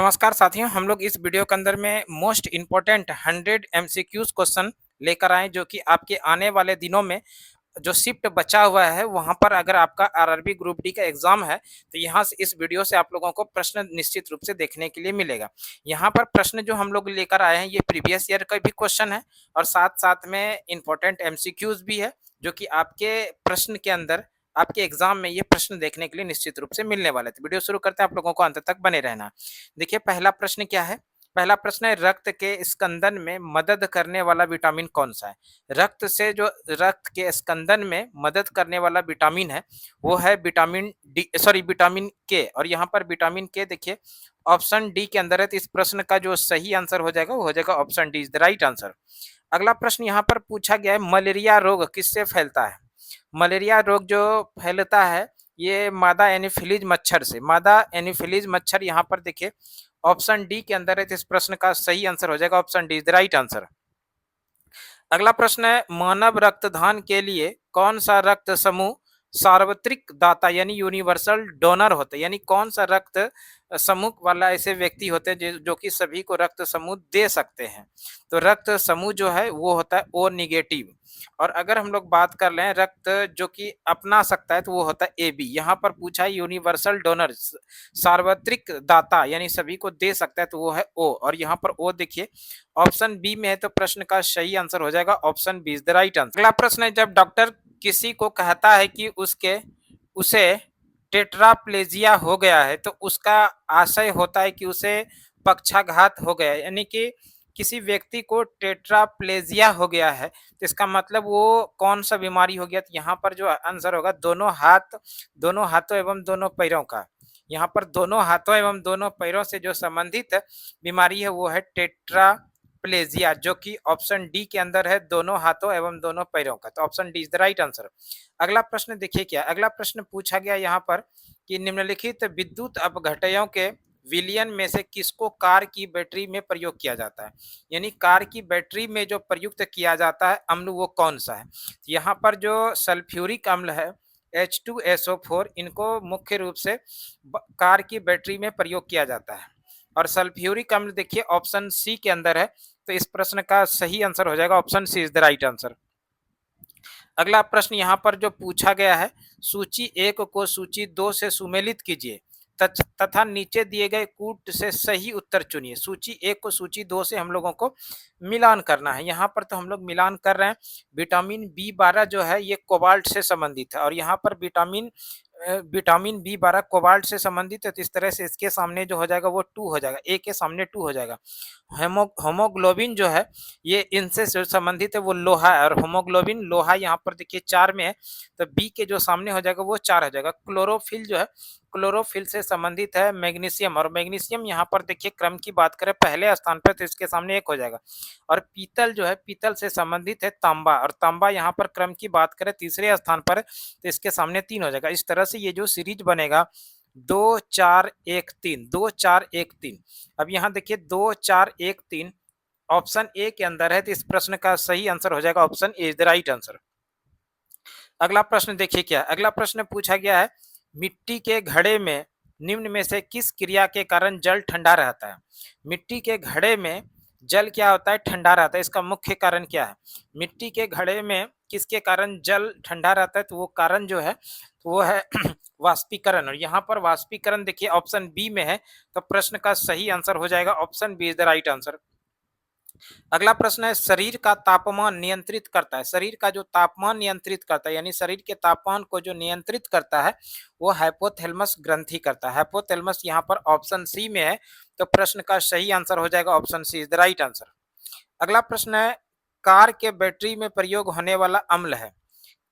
नमस्कार साथियों, हम लोग इस वीडियो के अंदर में मोस्ट इम्पोर्टेंट 100 एमसीक्यूज क्वेश्चन लेकर आए जो कि आपके आने वाले दिनों में जो शिफ्ट बचा हुआ है वहां पर अगर आपका आरआरबी ग्रुप डी का एग्जाम है तो यहाँ से इस वीडियो से आप लोगों को प्रश्न निश्चित रूप से देखने के लिए मिलेगा। यहाँ पर प्रश्न जो हम लोग लेकर आए हैं ये प्रीवियस ईयर का भी क्वेश्चन है और साथ साथ में इंपॉर्टेंट एमसीक्यूज भी है जो कि आपके प्रश्न के अंदर आपके एग्जाम में ये प्रश्न देखने के लिए निश्चित रूप से मिलने वाले थे। वीडियो शुरू करते हैं, आप लोगों को अंत तक बने रहना। देखिए पहला प्रश्न क्या है। पहला प्रश्न है रक्त के स्कंदन में मदद करने वाला विटामिन कौन सा है। रक्त के स्कंदन में मदद करने वाला विटामिन है वो है विटामिन डी, सॉरी विटामिन के। और यहाँ पर विटामिन के देखिए ऑप्शन डी के अंदर है, तो इस प्रश्न का जो सही आंसर हो जाएगा वो हो जाएगा option D is the right answer. अगला प्रश्न यहाँ पर पूछा गया है मलेरिया रोग किससे फैलता है। मलेरिया रोग जो फैलता है ये मादा एनोफिलीज मच्छर से। मादा एनोफिलीज मच्छर यहाँ पर देखिए ऑप्शन डी के अंदर है, तो इस प्रश्न का सही आंसर हो जाएगा option D is the right answer. अगला प्रश्न है मानव रक्तदान के लिए कौन सा रक्त समूह सार्वत्रिक दाता यानी यूनिवर्सल डोनर होते हैं, यानी कौन सा रक्त समूह वाला ऐसे व्यक्ति होते हैं जो कि सभी को रक्त समूह दे सकते हैं। तो रक्त समूह जो है वो होता है ओ निगेटिव। और अगर हम लोग बात कर लें रक्त जो कि अपना सकता है तो वो होता है ए बी। यहाँ पर पूछा है यूनिवर्सल डोनर सार्वत्रिक दाता यानी सभी को दे सकता है तो वो है ओ। और यहाँ पर ओ देखिए ऑप्शन बी में है, तो प्रश्न का सही आंसर हो जाएगा option B is the right answer. अगला प्रश्न है जब डॉक्टर किसी को कहता है कि उसे टेट्राप्लेजिया हो गया है तो उसका आशय होता है कि उसे पक्षाघात हो गया है, यानी कि किसी व्यक्ति को टेट्राप्लेजिया हो गया है तो इसका मतलब वो कौन सा बीमारी हो गया। तो यहाँ पर जो आंसर होगा दोनों हाथों एवं दोनों पैरों का। यहाँ पर दोनों हाथों एवं दोनों पैरों से जो संबंधित बीमारी है वो है टेट्राप्लेजिया, जो कि ऑप्शन डी के अंदर है दोनों हाथों एवं दोनों पैरों का। तो option D is the right answer. अगला प्रश्न देखिए क्या। अगला प्रश्न पूछा गया यहाँ पर कि निम्नलिखित विद्युत अपघटयों के विलियन में से किसको कार की बैटरी में प्रयोग किया जाता है, यानी कार की बैटरी में जो प्रयुक्त किया जाता है अम्ल वो कौन सा है। यहाँ पर जो सल्फ्यूरिक अम्ल है H2SO4 इनको मुख्य रूप से कार की बैटरी में प्रयोग किया जाता है। और सल्फ्यूरिक अम्ल देखिए ऑप्शन सी के अंदर है, तो इस प्रश्न का सही आंसर हो जाएगा option C is the right answer. अगला प्रश्न यहाँ पर जो पूछा गया है सूची 1 को सूची 2 से सुमेलित कीजिए तथा नीचे दिए गए कूट से सही उत्तर चुनिए। सूची 1 को सूची 2 से हम लोगों को मिलान करना है। यहाँ पर तो हम लोग मिलान कर रहे हैं। विटामिन B12 जो है ये कोबाल्ट से संबंधित है और यहाँ पर विटामिन B12 कोबाल्ट से संबंधित है, तो इस तरह से इसके सामने जो हो जाएगा वो 2 हो जाएगा, ए के सामने 2 हो जाएगा। होमोग्लोबिन जो है ये इनसे संबंधित है वो लोहा है और होमोग्लोबिन लोहा यहाँ पर देखिए 4 में है, तो बी के जो सामने हो जाएगा वो 4 हो जाएगा। क्लोरोफिल जो है क्लोरोफिल से संबंधित है मैग्नीशियम, और मैग्नीशियम यहाँ पर देखिए क्रम की बात करें पहले स्थान पर तो इसके सामने 1 हो जाएगा। और पीतल जो है पीतल से संबंधित है तांबा, और तांबा यहाँ पर क्रम की बात करें तीसरे स्थान पर तो इसके सामने 3 हो जाएगा। इस तरह से ये जो सीरीज बनेगा 2 4 1 3 2 4 1 3। अब यहाँ देखिए 2 4 1 3 ऑप्शन ए के अंदर है, तो इस प्रश्न का सही आंसर हो जाएगा option A is the right answer. अगला प्रश्न देखिए क्या। अगला प्रश्न पूछा गया है मिट्टी के घड़े में निम्न में से किस क्रिया के कारण जल ठंडा रहता है। मिट्टी के घड़े में जल क्या होता है ठंडा रहता है, इसका मुख्य कारण क्या है। मिट्टी के घड़े में किसके कारण जल ठंडा रहता है, तो वो कारण जो है वो है वाष्पीकरण। और यहाँ पर वाष्पीकरण देखिए ऑप्शन बी में है, तो प्रश्न का सही आंसर हो जाएगा option B is the right answer. अगला प्रश्न है शरीर का तापमान नियंत्रित करता है। शरीर का जो तापमान नियंत्रित करता है यानी शरीर के तापमान को जो नियंत्रित करता है वो हाइपोथैलेमस ग्रंथि करता है। हाइपोथैलेमस यहाँ पर ऑप्शन सी में है, तो प्रश्न का सही आंसर हो जाएगा option C is the right answer. अगला प्रश्न है कार के बैटरी में प्रयोग होने वाला अम्ल है।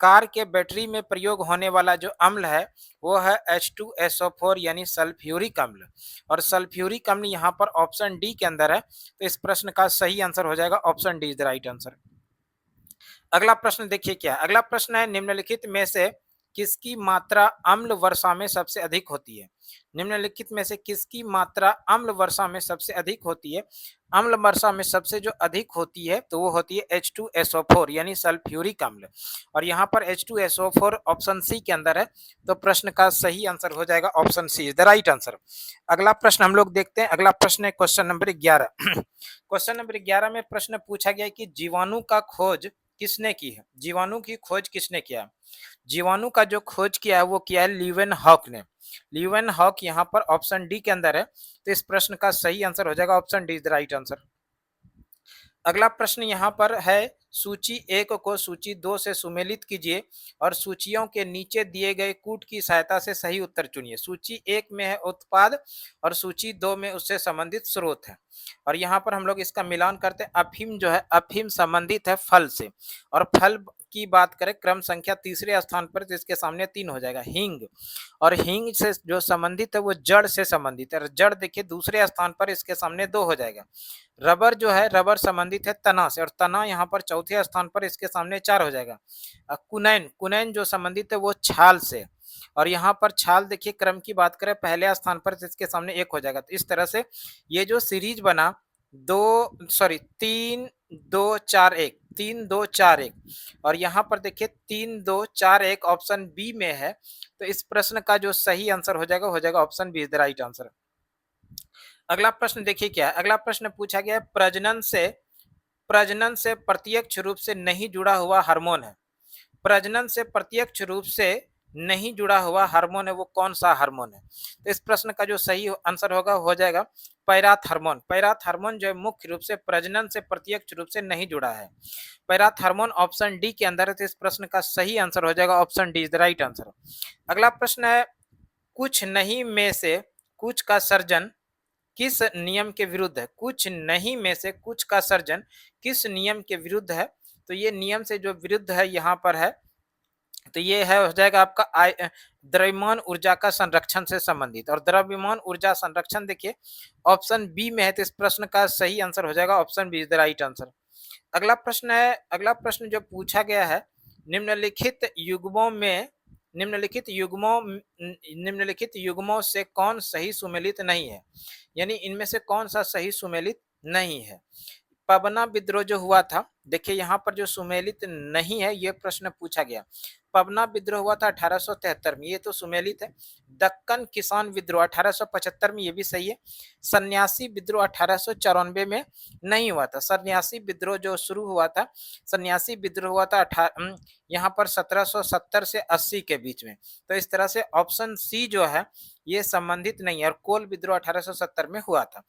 कार के बैटरी में प्रयोग होने वाला जो अम्ल है वो है H2SO4 यानी सल्फ्यूरिक अम्ल, और सल्फ्यूरिक अम्ल यहाँ पर ऑप्शन डी के अंदर है, तो इस प्रश्न का सही आंसर हो जाएगा option D is the right answer. अगला प्रश्न देखिए क्या। अगला प्रश्न है निम्नलिखित में से किसकी मात्रा अम्ल वर्षा में सबसे अधिक होती है? निम्नलिखित में से किसकी मात्रा अम्ल वर्षा में सबसे अधिक होती है? अम्ल वर्षा में सबसे जो अधिक होती है तो वो होती है H2SO4 यानी सल्फ्यूरिक अम्ल। और यहाँ पर H2SO4 ऑप्शन सी के अंदर है, तो प्रश्न का सही आंसर हो जाएगा option C is the right answer. अगला प्रश्न हम लोग देखते हैं। अगला प्रश्न है क्वेश्चन नंबर 11। क्वेश्चन नंबर 11 में प्रश्न पूछा गया कि जीवाणु का खोज किसने की है? जीवाणु की खोज किसने किया है? जीवाणु का जो खोज किया है वो किया है लीवेन हॉक ने। लीवेन हॉक यहाँ पर ऑप्शन डी के अंदर है, तो इस प्रश्न का सही आंसर हो जाएगा option D is the right answer. अगला प्रश्न यहाँ पर है, सूची 1 को सूची 2 से सुमेलित कीजिए और सूचियों के नीचे दिए गए कूट की सहायता से सही उत्तर चुनिए। सूची 1 में है उत्पाद और सूची 2 में उससे संबंधित स्रोत है। और यहाँ पर हम लोग इसका मिलान करते हैं। अफीम जो है, अफीम संबंधित है फल से, और फल की बात करें क्रम संख्या तीसरे स्थान पर, तो इसके सामने 3 हो जाएगा हींग। और हींग से जो संबंधित है वो जड़ से संबंधित है, जड़ देखिए दूसरे स्थान पर, इसके सामने 2 हो जाएगा। रबर जो है, रबर संबंधित है तना से, और तना यहाँ पर चौथे स्थान पर, इसके सामने 4 हो जाएगा। कुनैन, कुनैन जो संबंधित है वो छाल से, और यहाँ पर छाल देखिए क्रम की बात करें पहले स्थान पर, इसके सामने 1 हो जाएगा। तो इस तरह से ये जो सीरीज बना 3 2 4 1, 3 2 4 1, और यहाँ पर देखिए 3 2 4 1 ऑप्शन बी में है, तो इस प्रश्न का जो सही आंसर हो जाएगा option B is the right answer. अगला प्रश्न देखिए क्या है। अगला प्रश्न पूछा गया है, प्रजनन से प्रत्यक्ष रूप से नहीं जुड़ा हुआ हार्मोन है। प्रजनन से प्रत्यक्ष रूप से नहीं जुड़ा हुआ हार्मोन है, वो कौन सा हार्मोन है? तो इस प्रश्न का जो सही आंसर होगा हो जाएगा पैराथ हार्मोन। पैराथ हार्मोन जो है मुख्य रूप से प्रजनन से प्रत्यक्ष रूप से नहीं जुड़ा है। पैराथ हार्मोन ऑप्शन डी के अंदर है, तो इस प्रश्न का सही आंसर हो जाएगा option D is the right answer. अगला प्रश्न है, कुछ नहीं में से कुछ का सर्जन किस नियम के विरुद्ध है? कुछ नहीं में से कुछ का सर्जन किस नियम के विरुद्ध है? तो ये नियम से जो विरुद्ध है यहाँ पर है, तो ये है हो जाएगा आपका द्रव्यमान ऊर्जा का संरक्षण से संबंधित। और द्रव्यमान ऊर्जा संरक्षण देखिए ऑप्शन बी में है, तो इस प्रश्न का सही आंसर हो जाएगा option B is the right answer. अगला प्रश्न है, अगला प्रश्न जो पूछा गया है, निम्नलिखित युग्मों में निम्नलिखित युग्मों से कौन सही सुमेलित नहीं है? यानी इनमें से कौन सा सही सुमेलित नहीं है? पबना विद्रोह जो हुआ था, देखिए यहाँ पर जो सुमेलित नहीं है ये प्रश्न पूछा गया। पबना विद्रोह हुआ था 1873 में, ये तो सुमेलित है। दक्कन किसान विद्रोह 1875 में, ये भी सही है। सन्यासी विद्रोह 1894 में नहीं हुआ था। सन्यासी विद्रोह जो शुरू हुआ था, सन्यासी विद्रोह हुआ था यहाँ पर 1770 से 80 के बीच में। तो इस तरह से ऑप्शन सी जो है ये संबंधित नहीं है, और कोल विद्रोह 1870 में हुआ था।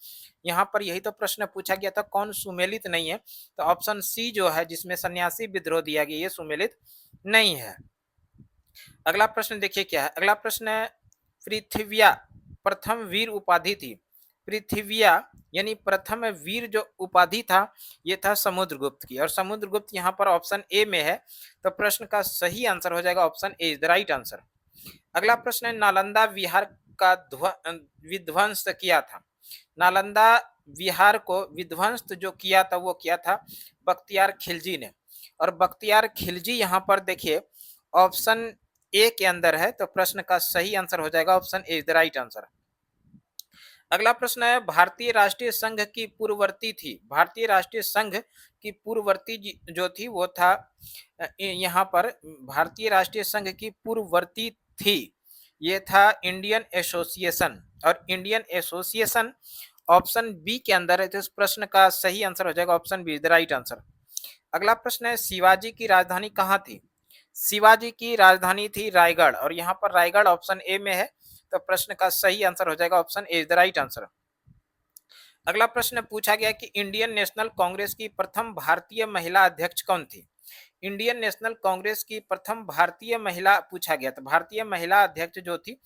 यहाँ पर यही तो प्रश्न पूछा गया था कौन सुमेलित नहीं है, तो ऑप्शन सी जो है जिसमें सन्यासी विद्रोह दिया गया ये सुमेलित नहीं है। अगला प्रश्न देखिए क्या है। अगला प्रश्न है, पृथ्विया प्रथम वीर उपाधि थी। पृथ्विया यानी प्रथम वीर जो उपाधि था ये था समुद्रगुप्त की, और समुद्रगुप्त यहाँ पर ऑप्शन ए में है, तो प्रश्न का सही आंसर हो जाएगा option A is the right answer. अगला प्रश्न है, नालंदा विहार का विध्वंस किया था। नालंदा विहार को विध्वंस जो किया था वो किया था बख्तियार खिलजी ने, और बख्तियार खिलजी यहाँ पर देखिए ऑप्शन ए के अंदर है, तो प्रश्न का सही आंसर हो जाएगा option A is the right answer. अगला प्रश्न है, भारतीय राष्ट्रीय संघ की पूर्ववर्ती थी। भारतीय राष्ट्रीय संघ की पूर्ववर्ती जो थी वो था यहाँ पर भारतीय राष्ट्रीय संघ की पूर्ववर्ती थी, ये था इंडियन एसोसिएशन, और इंडियन एसोसिएशन ऑप्शन बी के अंदर है, तो इस प्रश्न का सही आंसर हो जाएगा option B is the right answer. अगला प्रश्न है, शिवाजी की राजधानी कहाँ थी? शिवाजी की राजधानी थी रायगढ़, और यहाँ पर रायगढ़ ऑप्शन ए में है, तो प्रश्न का सही आंसर हो जाएगा option A is the right answer. अगला प्रश्न पूछा गया कि इंडियन नेशनल कांग्रेस की प्रथम भारतीय महिला अध्यक्ष कौन थी? इंडियन नेशनल कांग्रेस की प्रथम भारतीय महिला पूछा गया, तो भारतीय महिला अध्यक्ष जो थी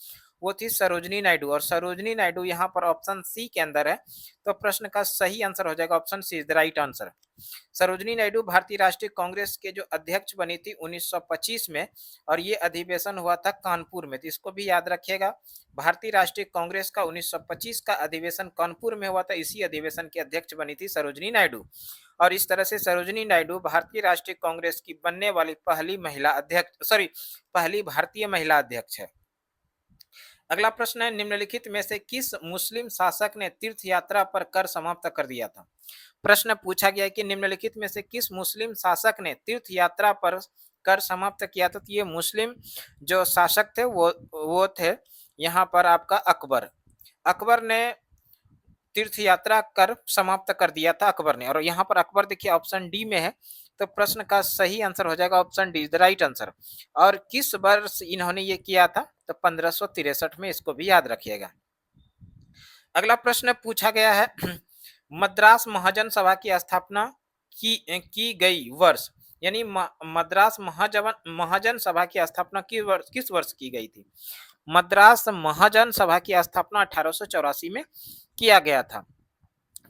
वो थी सरोजनी नायडू, और सरोजनी नायडू यहाँ पर ऑप्शन सी के अंदर है, तो प्रश्न का सही आंसर हो जाएगा option C is the right answer. Sarojini Naidu भारतीय राष्ट्रीय कांग्रेस के जो अध्यक्ष बनी थी 1925 में, और ये अधिवेशन हुआ था कानपुर में, तो इसको भी याद रखिएगा। भारतीय राष्ट्रीय कांग्रेस का 1925 का अधिवेशन कानपुर में हुआ था, इसी अधिवेशन की अध्यक्ष बनी थी सरोजिनी नायडू। और इस तरह से सरोजिनी नायडू भारतीय राष्ट्रीय कांग्रेस की बनने वाली पहली महिला अध्यक्ष, पहली भारतीय महिला अध्यक्ष है। अगला प्रश्न है, निम्नलिखित में से किस मुस्लिम शासक ने तीर्थ यात्रा पर कर समाप्त कर दिया था? प्रश्न पूछा गया है कि निम्नलिखित में से किस मुस्लिम शासक ने तीर्थ यात्रा पर कर समाप्त किया था? तो ये मुस्लिम जो शासक थे वो थे यहाँ पर आपका अकबर। अकबर ने तीर्थ यात्रा कर समाप्त कर दिया था, अकबर ने। और यहाँ पर अकबर देखिए ऑप्शन डी में है, तो प्रश्न का सही आंसर हो जाएगा option D, the right answer. और किस वर्ष इन्होंने ये किया था? तो 1563 में, इसको भी याद रखिएगा। अगला प्रश्न पूछा गया है, मद्रास महाजन सभा की स्थापना की गई वर्ष, यानी मद्रास महाजन सभा की स्थापना किस वर्ष की गई थी? मद्रास महाजन सभा की स्थापना 1884 में किया गया था।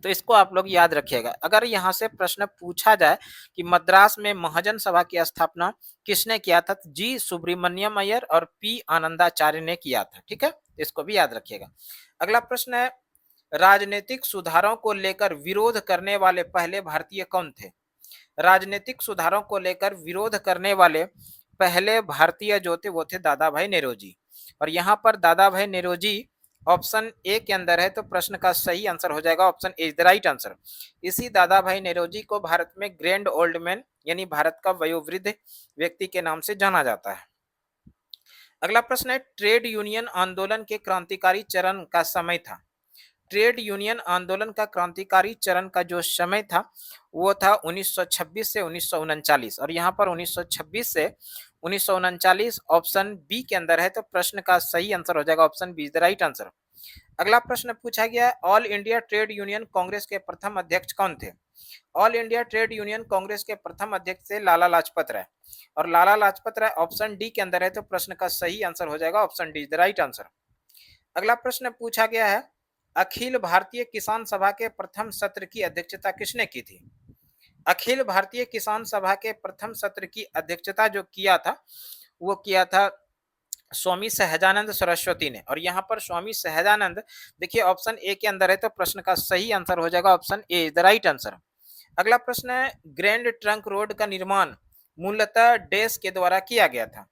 तो इसको आप लोग याद रखिएगा। अगर यहाँ से प्रश्न पूछा जाए कि मद्रास में महाजन सभा की स्थापना किसने किया था, तो जी सुब्रमण्यम अय्यर और पी आनंदाचार्य ने किया था। ठीक है, इसको भी याद रखिएगा। अगला प्रश्न है, राजनीतिक सुधारों को लेकर विरोध करने वाले पहले भारतीय कौन थे? राजनीतिक सुधारों को लेकर विरोध करने वाले पहले भारतीय जो थे वो थे दादा भाई नेरोजी। और यहाँ पर दादा भाई नेरोजी ऑप्शन ए के अंदर है, तो प्रश्न का सही आंसर हो जाएगा option A, the right answer. इसी दादा भाई नेरोजी को भारत में ग्रैंड ओल्ड मैन, यानी भारत का वयोवृद्ध व्यक्ति के नाम से जाना जाता है। अगला प्रश्न है, ट्रेड यूनियन आंदोलन के क्रांतिकारी चरण का समय था। ट्रेड यूनियन आंदोलन का क्रांतिकारी चरण का जो समय था वो था 1926 से 1939। और यहाँ पर 1926 से 1939 ऑप्शन बी के अंदर है, तो प्रश्न का सही आंसर हो जाएगा option B, the right answer. अगला प्रश्न पूछा गया, all India trade union congress के प्रथम अध्यक्ष कौन थे? All India trade union congress के प्रथम अध्यक्ष थे लाला लाजपत राय। और लाला लाजपत राय ऑप्शन डी के अंदर है, तो प्रश्न का सही आंसर हो जाएगा option D, the right answer. अगला प्रश्न पूछा गया है, अखिल भारतीय किसान सभा के प्रथम सत्र की अध्यक्षता किसने की थी? अखिल भारतीय किसान सभा के प्रथम सत्र की अध्यक्षता जो किया था वो किया था स्वामी सहजानंद सरस्वती ने। और यहाँ पर स्वामी सहजानंद देखिए ऑप्शन ए के अंदर है, तो प्रश्न का सही आंसर हो जाएगा option A, the right answer. अगला प्रश्न है, ग्रैंड ट्रंक रोड का निर्माण मूलतः डैश के द्वारा किया गया था?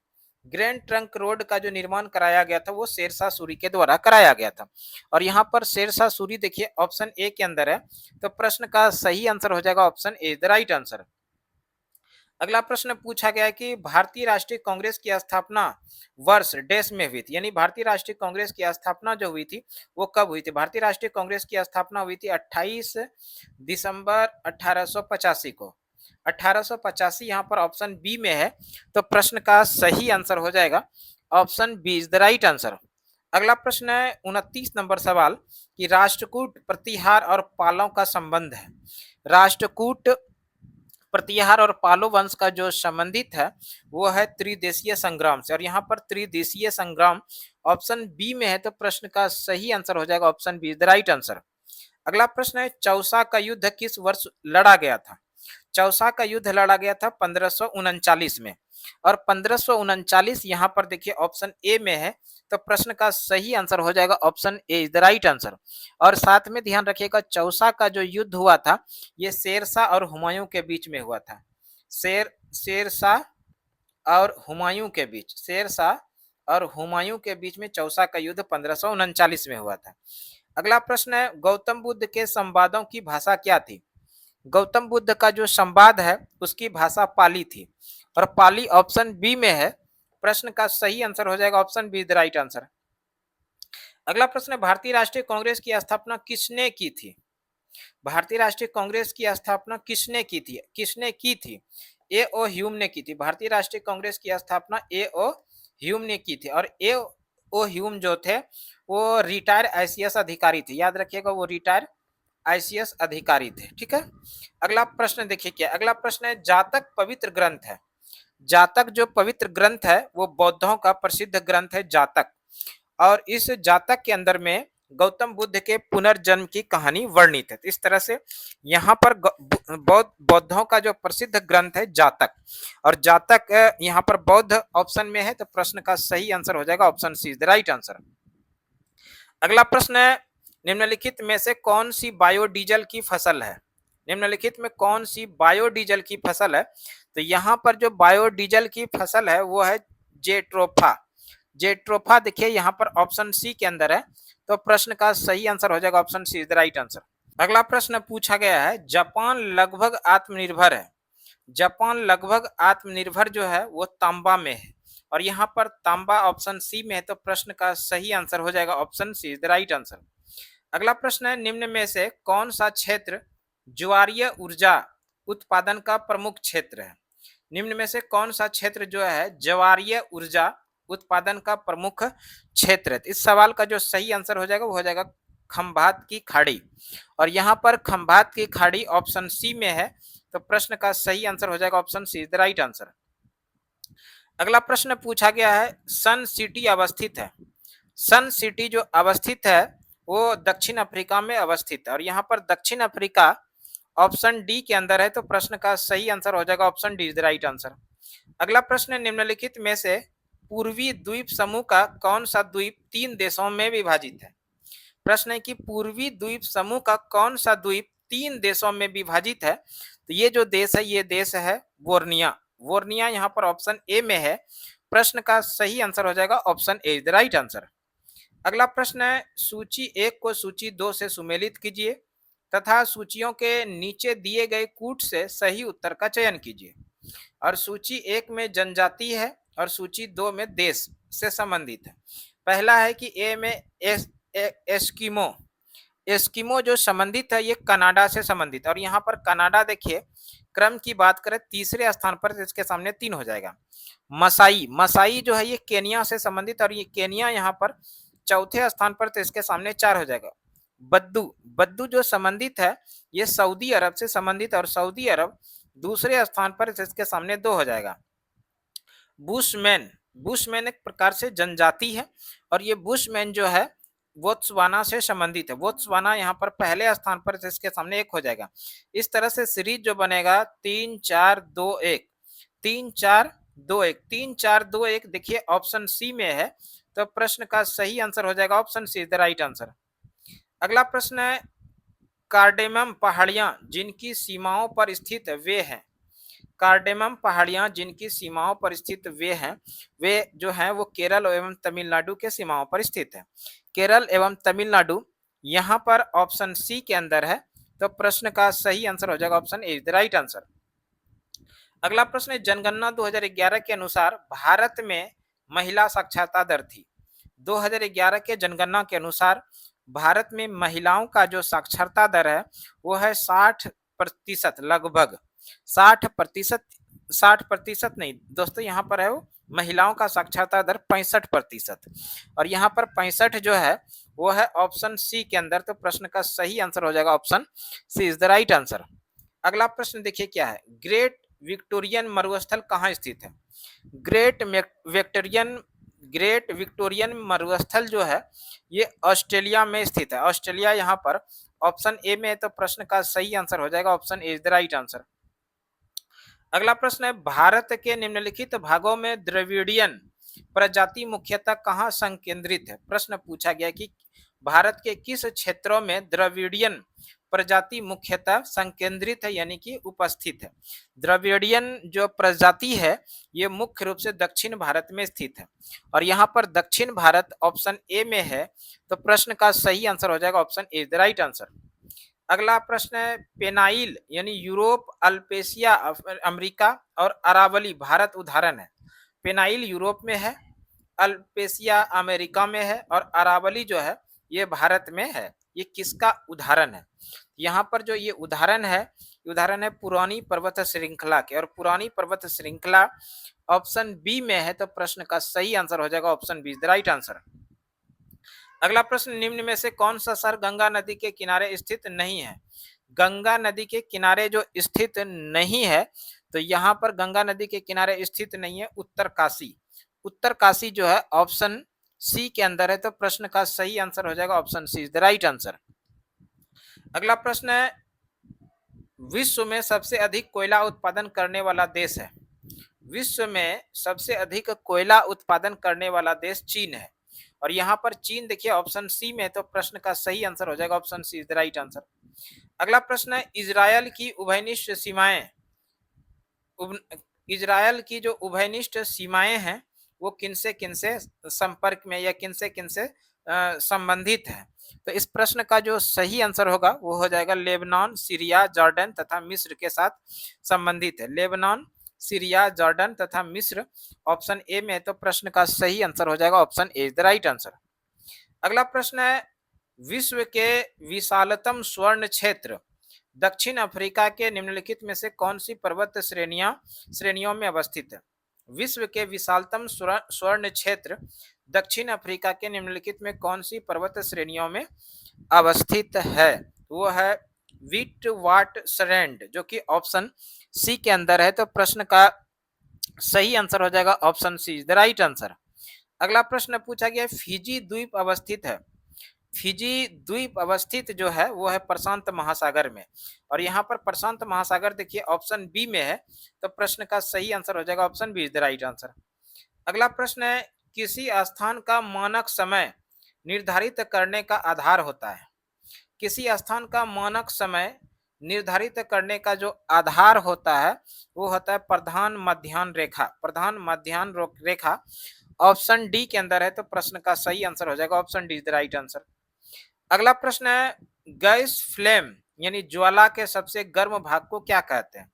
ग्रैंड ट्रंक रोड का जो निर्माण कराया गया था वो शेरशाह सूरी के द्वारा कराया गया था। और यहाँ पर शेरशाह सूरी देखिए ऑप्शन ए के अंदर है, तो प्रश्न का सही आंसर हो जाएगा option A, the right answer. अगला प्रश्न पूछा गया है कि भारतीय राष्ट्रीय कांग्रेस की स्थापना वर्ष डैश में हुई थी, यानी भारतीय राष्ट्रीय कांग्रेस की स्थापना जो हुई थी वो कब हुई थी? भारतीय राष्ट्रीय कांग्रेस की स्थापना हुई थी 28 दिसंबर 1885 को। 1885 यहाँ पर ऑप्शन बी में है, तो प्रश्न का सही आंसर हो जाएगा option B, is the right answer. अगला प्रश्न है 29 नंबर सवाल कि राष्ट्रकूट प्रतिहार और पालों का संबंध है। राष्ट्रकूट प्रतिहार और पालो वंश का जो संबंधित है वो है त्रिदेशीय संग्राम से। और यहाँ पर त्रिदेशीय संग्राम ऑप्शन बी में है, तो प्रश्न का सही आंसर हो जाएगा option B, the right answer. अगला प्रश्न है, चौसा का युद्ध किस वर्ष लड़ा गया था? चौसा का युद्ध लड़ा गया था 1539 में। और 1539 यहाँ पर देखिए ऑप्शन ए में है, तो प्रश्न का सही आंसर हो जाएगा option A, is the right answer. और साथ में ध्यान रखिएगा, चौसा का जो युद्ध हुआ था ये शेरशाह और हुमायूं के बीच में हुआ था। शेरशाह और हुमायूं के बीच, शेरशाह और हुमायूं के बीच में चौसा का युद्ध 1539 में हुआ था। अगला प्रश्न है, गौतम बुद्ध के संवादों की भाषा क्या थी? गौतम बुद्ध का जो संवाद है उसकी भाषा पाली थी। और पाली ऑप्शन बी में है, प्रश्न का सही आंसर हो जाएगा option B, the right answer. अगला प्रश्न है, भारतीय राष्ट्रीय कांग्रेस की स्थापना किसने की थी? भारतीय राष्ट्रीय कांग्रेस की स्थापना किसने की थी? किसने की थी? ए ओ ह्यूम ने की थी। भारतीय राष्ट्रीय कांग्रेस की स्थापना ए ओ ह्यूम ने की थी। और ए ओ ह्यूम जो थे वो रिटायर आईसीएस अधिकारी थे, याद रखिएगा वो रिटायर आईसीएस अधिकारी थे। ठीक है, अगला प्रश्न देखिए क्या, अगला प्रश्न है, जातक पवित्र ग्रंथ है। जातक जो पवित्र ग्रंथ है वो बौद्धों का प्रसिद्ध ग्रंथ है जातक। और इस जातक के अंदर में गौतम बुद्ध के पुनर्जन्म की कहानी वर्णित है। तो इस तरह से यहाँ पर बौद्धों का जो प्रसिद्ध ग्रंथ है जातक, और जातक यहाँ पर बौद्ध ऑप्शन में है, तो प्रश्न का सही आंसर हो जाएगा option C is the right answer. अगला प्रश्न है, निम्नलिखित में से कौन सी बायोडीजल की फसल है? निम्नलिखित में कौन सी बायोडीजल की फसल है? तो यहाँ पर जो बायोडीजल की फसल है वो है जेट्रोफा। जेट्रोफा देखिए यहाँ पर ऑप्शन सी के अंदर है, तो प्रश्न का सही आंसर हो जाएगा option C is the right answer. अगला प्रश्न पूछा गया है, जापान लगभग आत्मनिर्भर है। जापान लगभग आत्मनिर्भर जो है वो तांबा में है, और यहाँ पर तांबा ऑप्शन सी में है, तो प्रश्न का सही आंसर हो जाएगा option C is the right answer. अगला प्रश्न है, निम्न में से कौन सा क्षेत्र ज्वारीय ऊर्जा उत्पादन का प्रमुख क्षेत्र है? निम्न में से कौन सा क्षेत्र जो है ज्वारीय ऊर्जा उत्पादन का प्रमुख क्षेत्र है? इस सवाल का जो सही आंसर हो जाएगा वो हो जाएगा खंभात की खाड़ी, और यहाँ पर खंभात की खाड़ी ऑप्शन सी में है, तो प्रश्न का सही आंसर हो जाएगा option C is the right answer. अगला प्रश्न पूछा गया है, सन सिटी अवस्थित है। सन सिटी जो अवस्थित है वो दक्षिण अफ्रीका में अवस्थित है, और यहाँ पर दक्षिण अफ्रीका ऑप्शन डी के अंदर है, तो प्रश्न का सही आंसर हो जाएगा option D is the right answer. अगला प्रश्न, निम्नलिखित में से पूर्वी द्वीप समूह का कौन सा द्वीप 3 देशों में विभाजित है? प्रश्न है कि पूर्वी द्वीप समूह का कौन सा द्वीप 3 देशों में विभाजित है? तो ये जो देश है ये देश है बोर्निया। बोर्निया यहाँ पर ऑप्शन ए में है, प्रश्न का सही आंसर हो जाएगा option A is the right answer. अगला प्रश्न है, सूची 1 को सूची 2 से सुमेलित कीजिए तथा सूचियों के नीचे दिए गए कूट से सही उत्तर का चयन कीजिए। और सूची 1 में जनजाति है और सूची 2 में देश से संबंधित है। पहला है कि ए में एस्किमो। एस्किमो जो संबंधित है ये कनाडा से संबंधित, और यहाँ पर कनाडा देखिए क्रम की बात करें तीसरे स्थान पर, तो इसके सामने 3 हो जाएगा। मसाई, मसाई जो है ये केनिया से संबंधित, और ये केनिया यहाँ पर चौथे स्थान पर, तो इसके सामने 4 हो जाएगा। बद्दू, बद्दू जो संबंधित है ये सऊदी अरब से संबंधित, और सऊदी अरब दूसरे स्थान पर, इसके सामने 2 हो जाएगा। बुशमैन, बुशमैन एक प्रकार से जनजाति है, और ये बुशमैन जो है बोत्सवाना से संबंधित है। बोत्सवाना यहाँ पर पहले स्थान पर, इसके सामने 1 हो जाएगा। इस तरह से सीरीज जो बनेगा 3 4 2 1, 3 4 2 1, 3 4 2 1 देखिए ऑप्शन सी में है, तो प्रश्न का सही आंसर हो जाएगा option C is the right answer. अगला प्रश्न है, कार्डेमम पहाड़ियां जिनकी सीमाओं पर स्थित वे हैं। कार्डेमम पहाड़ियां जिनकी सीमाओं पर स्थित वे हैं, वे जो हैं वो केरल एवं तमिलनाडु के सीमाओं पर स्थित है। केरल एवं तमिलनाडु यहाँ पर ऑप्शन सी के अंदर है, तो प्रश्न का सही आंसर हो जाएगा option A is the right answer. अगला प्रश्न है, जनगणना 2011 के अनुसार भारत में महिला साक्षरता दर थी। 2011 के जनगणना के अनुसार भारत में महिलाओं का जो साक्षरता दर है वो है 60%, लगभग 60%, 60% नहीं दोस्तों, यहाँ पर है वो महिलाओं का साक्षरता दर 65%, और यहाँ पर 65 जो है वो है ऑप्शन सी के अंदर, तो प्रश्न का सही आंसर हो जाएगा option C is the right answer. अगला प्रश्न देखिए क्या है, ग्रेट विक्टोरियन मरुस्थल कहाँ स्थित है? ग्रेट विक्टोरियन मरुस्थल जो है ये ऑस्ट्रेलिया में स्थित है। ऑस्ट्रेलिया यहाँ पर ऑप्शन ए में है, तो प्रश्न का सही आंसर हो जाएगा option A is the right answer. अगला प्रश्न है, भारत के निम्नलिखित भागों में द्रविडियन प्रजाति मुख्यतः कहाँ संकेंद्रित है? प्रश्न पूछा गया कि भारत के किस क्षेत्रों में द्रविडियन प्रजाति मुख्यतः संकेंद्रित है, यानी कि उपस्थित है। द्रविडियन जो प्रजाति है ये मुख्य रूप से दक्षिण भारत में स्थित है, और यहाँ पर दक्षिण भारत ऑप्शन ए में है, तो प्रश्न का सही आंसर हो जाएगा option A the right answer. अगला प्रश्न है, पेनाइल यानी यूरोप, अल्पेशिया अमेरिका और अरावली भारत उदाहरण है। पेनाइल यूरोप में है, अल्पेशिया अमेरिका में है, और अरावली जो है ये भारत में है। ये किसका उदाहरण है? यहाँ पर जो ये उदाहरण है पुरानी पर्वत श्रृंखला के, और पुरानी पर्वत श्रृंखला ऑप्शन बी में है, तो प्रश्न का सही आंसर हो जाएगा option B the right answer. अगला प्रश्न, निम्न में से कौन सा शहर गंगा नदी के किनारे स्थित नहीं है? गंगा नदी के किनारे जो स्थित नहीं है, तो यहाँ पर गंगा नदी के किनारे स्थित नहीं है उत्तरकाशी। उत्तरकाशी जो है ऑप्शन सी के अंदर है, तो प्रश्न का सही आंसर हो जाएगा option C is the right answer. अगला प्रश्न है, विश्व में सबसे अधिक कोयला उत्पादन करने वाला देश है। विश्व में सबसे अधिक कोयला उत्पादन करने वाला देश चीन है, और यहाँ पर चीन देखिए ऑप्शन सी में है, तो प्रश्न का सही आंसर हो जाएगा option C is the right answer. अगला प्रश्न है, इजरायल की उभयनिष्ठ सीमाएं इजरायल की जो उभयनिष्ठ सीमाएं हैं वो किनसे किनसे संपर्क में या किनसे किनसे संबंधित है। तो इस प्रश्न का जो सही आंसर होगा वो हो जाएगा लेबनान, सीरिया, जॉर्डन तथा मिस्र के साथ संबंधित है। लेबनान, सीरिया, जॉर्डन तथा मिस्र ऑप्शन ए में है, तो प्रश्न का सही आंसर हो जाएगा option A is the right answer. अगला प्रश्न है, विश्व के विशालतम स्वर्ण क्षेत्र दक्षिण अफ्रीका के निम्नलिखित में से कौन सी पर्वत श्रेणियों में अवस्थित है। विश्व के विशालतम स्वर्ण क्षेत्र दक्षिण अफ्रीका के निम्नलिखित में कौन सी पर्वत श्रेणियों में अवस्थित है। वो है विट वाट सरेंड, जो कि ऑप्शन सी के अंदर है, तो प्रश्न का सही आंसर हो जाएगा option C is the right answer. अगला प्रश्न पूछा गया, फिजी द्वीप अवस्थित है। फिजी द्वीप अवस्थित जो है वो है प्रशांत महासागर में, और यहाँ पर प्रशांत महासागर देखिए ऑप्शन बी में है, तो प्रश्न का सही आंसर हो जाएगा option B is the right answer. अगला प्रश्न है, किसी स्थान का मानक समय निर्धारित करने का आधार होता है। किसी स्थान का मानक समय निर्धारित करने का जो आधार होता है वो होता है प्रधान मध्याह्न रेखा। प्रधान मध्याह्न रेखा ऑप्शन डी के अंदर है, तो प्रश्न का सही आंसर हो जाएगा option D is the right answer. अगला प्रश्न है, गैस फ्लेम यानी ज्वाला के सबसे गर्म भाग को क्या कहते हैं।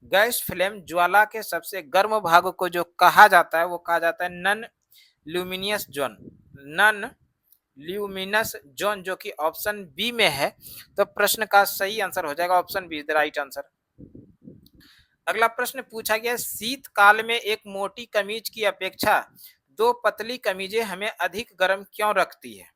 गैस फ्लेम ज्वाला के सबसे गर्म भाग को जो कहा जाता है वो कहा जाता है non luminous zone. Non luminous zone, जो कि ऑप्शन बी में है, तो प्रश्न का सही आंसर हो जाएगा option B is the right answer. अगला प्रश्न पूछा गया, शीतकाल में एक मोटी कमीज की अपेक्षा दो पतली कमीजें हमें अधिक गर्म क्यों रख सकती है,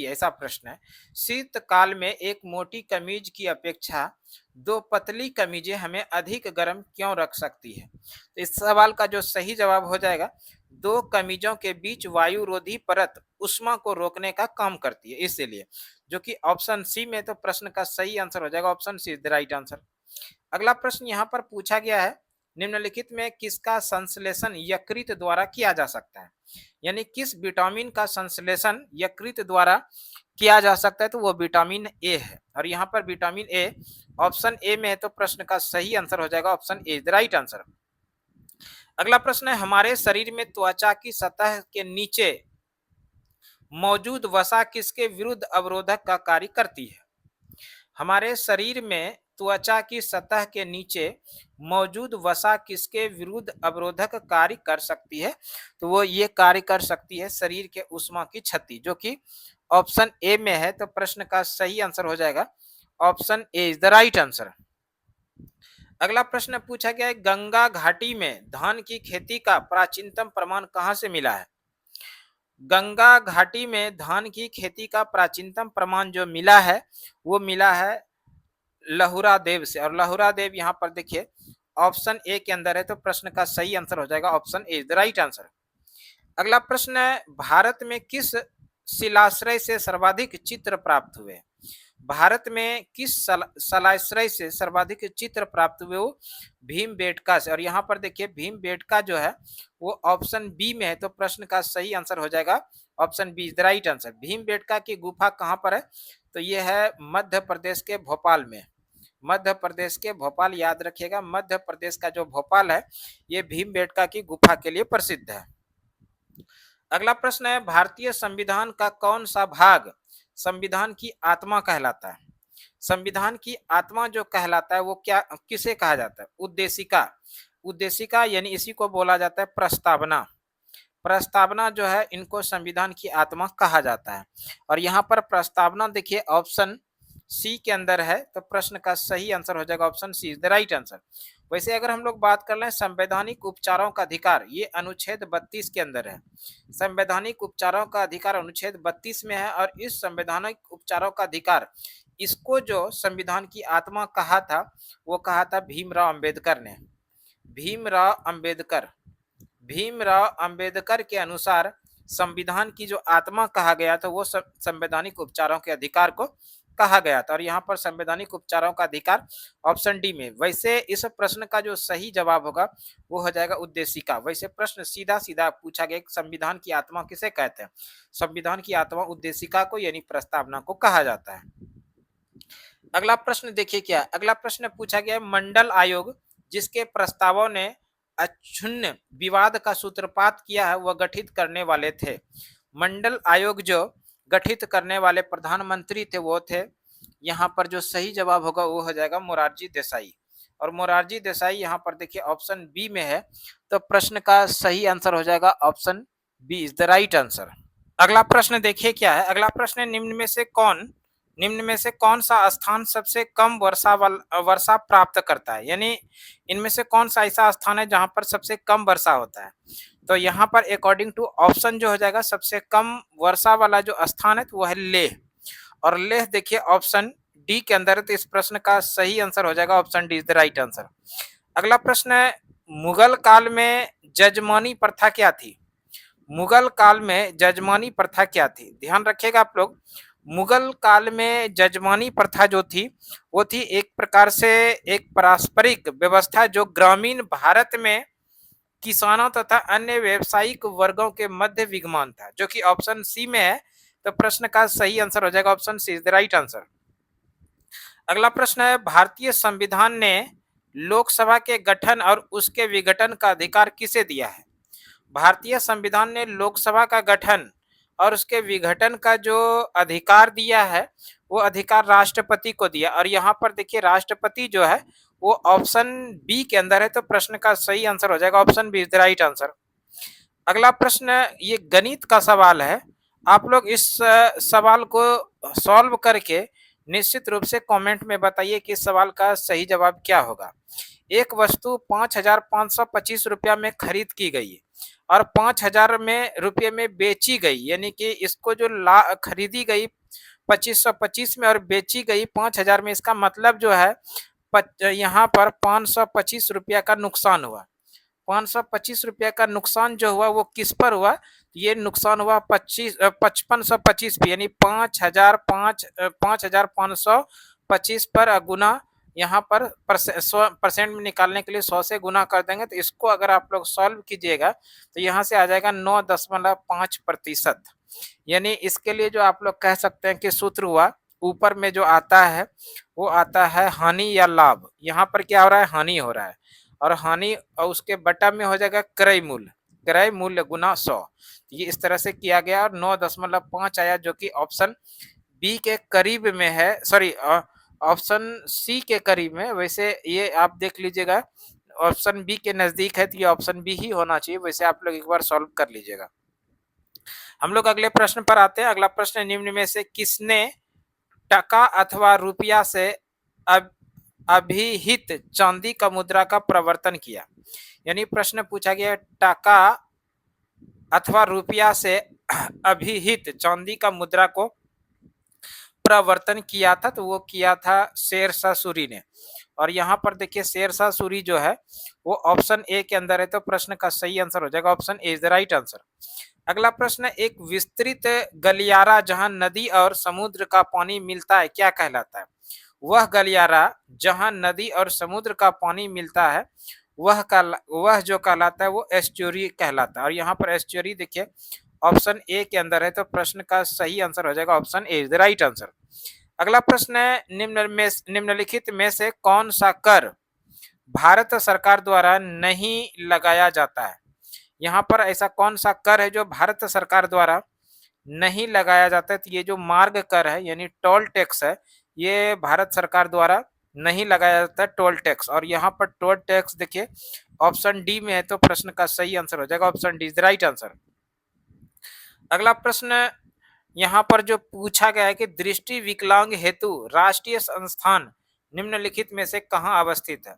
ऐसा प्रश्न है। शीतकाल में एक मोटी कमीज की अपेक्षा दो पतली कमीजें हमें अधिक गर्म क्यों रख सकती है। तो इस सवाल का जो सही जवाब हो जाएगा, दो कमीजों के बीच वायुरोधी परत उष्मा को रोकने का काम करती है, इसीलिए, जो कि ऑप्शन सी में, तो प्रश्न का सही आंसर हो जाएगा option C is the right answer. अगला प्रश्न यहाँ पर पूछा गया है, निम्नलिखित में किसका संश्लेषण यकृत द्वारा किया जा सकता है। यानी किस विटामिन का संश्लेषण यकृत द्वारा किया जा सकता है, तो वो विटामिन ए है, और यहाँ पर विटामिन ए ऑप्शन ए में है, तो प्रश्न का सही आंसर हो जाएगा option A is the right answer. अगला प्रश्न है, हमारे शरीर में त्वचा की सतह के नीचे मौजूद वसा किसके विरुद्ध अवरोधक का कार्य करती है। हमारे शरीर में त्वचा की सतह के नीचे मौजूद वसा किसके विरुद्ध अवरोधक कार्य कर सकती है, तो वो ये कार्य कर सकती है शरीर के ऊष्मा की क्षति, जो कि ऑप्शन ए में है, तो प्रश्न का सही आंसर हो जाएगा option A is the right answer. अगला प्रश्न पूछा गया है, गंगा घाटी में धान की खेती का प्राचीनतम प्रमाण कहाँ से मिला है। गंगा घाटी में धान की खेती का प्राचीनतम प्रमाण जो मिला है वो मिला है लहुरा देव से, और लहुरा देव यहाँ पर देखिए ऑप्शन ए के अंदर है, तो प्रश्न का सही आंसर हो जाएगा option A is the right answer. अगला प्रश्न है, भारत में किस शिलाश्रय से सर्वाधिक चित्र प्राप्त हुए। भारत में किस शिलाश्रय से सर्वाधिक चित्र प्राप्त हुए, वो भीमबेटका से, और यहाँ पर देखिए भीमबेटका जो है वो ऑप्शन बी में है, तो प्रश्न का सही आंसर हो जाएगा option B is the right answer. Bhimbetka की गुफा कहाँ पर है, तो ये है मध्य प्रदेश के भोपाल में। मध्य प्रदेश के भोपाल, याद रखिएगा मध्य प्रदेश का जो भोपाल है ये भीमबेटका की गुफा के लिए प्रसिद्ध है। अगला प्रश्न है, भारतीय संविधान का कौन सा भाग संविधान की आत्मा कहलाता है। संविधान की आत्मा जो कहलाता है वो क्या किसे कहा जाता है। उद्देशिका। उद्देशिका यानी इसी को बोला जाता है प्रस्तावना। प्रस्तावना जो है इनको संविधान की आत्मा कहा जाता है, और यहाँ पर प्रस्तावना देखिए ऑप्शन सी के अंदर है, तो प्रश्न का सही आंसर हो जाएगा option C is the right answer. वैसे अगर हम लोग बात कर लें संवैधानिक उपचारों का अधिकार, ये अनुच्छेद 32 के अंदर है। संवैधानिक उपचारों का अधिकार अनुच्छेद 32 में है, और इस संवैधानिक उपचारों का अधिकार इसको जो संविधान की आत्मा कहा था वो कहा था भीमराव अंबेडकर ने। भीमराव अंबेडकर के अनुसार संविधान की जो आत्मा कहा गया था वो संवैधानिक उपचारों के अधिकार को कहा गया था और यहाँ पर संवैधानिक उपचारों का अधिकार ऑप्शन डी में। वैसे इस प्रश्न का जो सही जवाब होगा वो हो जाएगा उद्देशिका। वैसे प्रश्न सीधा सीधा पूछा गया, संविधान की आत्मा किसे कहते हैं? संविधान की आत्मा उद्देशिका को यानी प्रस्तावना को कहा जाता है। अगला प्रश्न देखिए क्या, अगला प्रश्न पूछा गया मंडल आयोग जिसके प्रस्तावों ने अक्षुण्ण विवाद का सूत्रपात किया है वह गठित करने वाले थे। मंडल आयोग जो गठित करने वाले प्रधानमंत्री थे वो थे, यहाँ पर जो सही जवाब होगा वो हो जाएगा मोरारजी देसाई। और मोरारजी देसाई यहाँ पर देखिए ऑप्शन बी में है, तो प्रश्न का सही आंसर हो जाएगा option B is the right answer. अगला प्रश्न देखिए क्या है, अगला प्रश्न है निम्न में से कौन सा स्थान सबसे कम वर्षा प्राप्त करता है, यानी इनमें से कौन सा ऐसा स्थान है जहां पर सबसे कम वर्षा होता है? तो यहाँ पर अकॉर्डिंग टू ऑप्शन जो हो जाएगा सबसे कम वर्षा वाला जो स्थान है तो वो है लेह, और लेह देखिए ऑप्शन डी के अंदर है, तो इस प्रश्न का सही आंसर हो जाएगा option D is the right answer. अगला प्रश्न है मुगल काल में जजमानी प्रथा क्या थी? मुगल काल में जजमानी प्रथा क्या थी? ध्यान रखिएगा आप लोग, मुगल काल में जजमानी प्रथा जो थी वो थी एक प्रकार से एक पारस्परिक व्यवस्था जो ग्रामीण भारत में किसानों तथा अन्य व्यावसायिक वर्गों के मध्य विद्यमान था, जो कि ऑप्शन सी में है, तो प्रश्न का सही आंसर हो जाएगा option C is the right answer. अगला प्रश्न है भारतीय संविधान ने लोकसभा के गठन और उसके विघटन का अधिकार किसे दिया है? भारतीय संविधान ने लोकसभा का गठन और उसके विघटन का जो अधिकार दिया है वो अधिकार राष्ट्रपति को दिया, और यहाँ पर देखिए राष्ट्रपति जो है वो ऑप्शन बी के अंदर है, तो प्रश्न का सही आंसर हो जाएगा option B is the right answer. अगला प्रश्न ये गणित का सवाल है, आप लोग इस सवाल को सॉल्व करके निश्चित रूप से कमेंट में बताइए कि इस सवाल का सही जवाब क्या होगा। एक वस्तु 5,525 रुपया में खरीद की गई और 5,000 में रुपये में बेची गई, यानी कि इसको जो खरीदी गई 2,525 में और बेची गई 5,000 में, इसका मतलब जो है यहाँ पर 525 रुपया का नुकसान हुआ। 525 रुपया का नुकसान जो हुआ वो किस पर हुआ? ये नुकसान हुआ 5525 पे, यानी 5,525 पर गुना, यहाँ पर परसेंट में निकालने के लिए 100 से गुना कर देंगे, तो इसको अगर आप लोग सॉल्व कीजिएगा तो यहाँ से आ जाएगा 9.5%। यानी इसके लिए जो आप लोग कह सकते हैं कि सूत्र हुआ ऊपर में जो आता है वो आता है हानि या लाभ, यहाँ पर क्या हो रहा है? हानि हो रहा है, और हानि और उसके बटा में हो जाएगा क्रय मूल्य गुना 100। ये इस तरह से किया गया और 9.5 आया, जो कि ऑप्शन बी के करीब में है, सॉरी ऑप्शन सी के करीब में। वैसे ये आप देख लीजिएगा ऑप्शन बी के नजदीक है, तो ये ऑप्शन बी ही होना चाहिए। वैसे आप लोग एक बार सॉल्व कर लीजिएगा। हम लोग अगले प्रश्न पर आते हैं। अगला प्रश्न निम्न में से किसने टका अथवा रुपया से अभिहित चांदी का मुद्रा का प्रवर्तन किया? यानी प्रश्न पूछा गया टका अथवा रुपया से अभिहित चांदी का मुद्रा को प्रवर्तन किया था, तो वो किया था शेरशाह सूरी ने। और यहाँ पर देखिए शेरशाह सूरी जो है वो ऑप्शन ए के अंदर है, तो प्रश्न का सही आंसर हो जाएगा option A is the right answer. अगला प्रश्न, एक विस्तृत गलियारा जहां नदी और समुद्र का पानी मिलता है क्या कहलाता है? वह गलियारा जहां नदी और समुद्र का पानी मिलता है वह जो कहलाता है वो एस्चुरी कहलाता है, और यहाँ पर एस्चुरी देखिए ऑप्शन ए के अंदर है, तो प्रश्न का सही आंसर हो जाएगा option A is the right answer. अगला प्रश्न है निम्नलिखित में से कौन सा कर भारत सरकार द्वारा नहीं लगाया जाता है? यहाँ पर ऐसा कौन सा कर है जो भारत सरकार द्वारा नहीं लगाया जाता है? तो ये जो मार्ग कर है यानी टोल टैक्स है, ये भारत सरकार द्वारा नहीं लगाया जाता है टोल टैक्स, और यहाँ पर टोल टैक्स देखिए ऑप्शन डी में है, तो प्रश्न का सही आंसर हो जाएगा option D is the right answer. अगला प्रश्न यहाँ पर जो पूछा गया है कि दृष्टि विकलांग हेतु राष्ट्रीय संस्थान निम्नलिखित में से कहाँ अवस्थित है?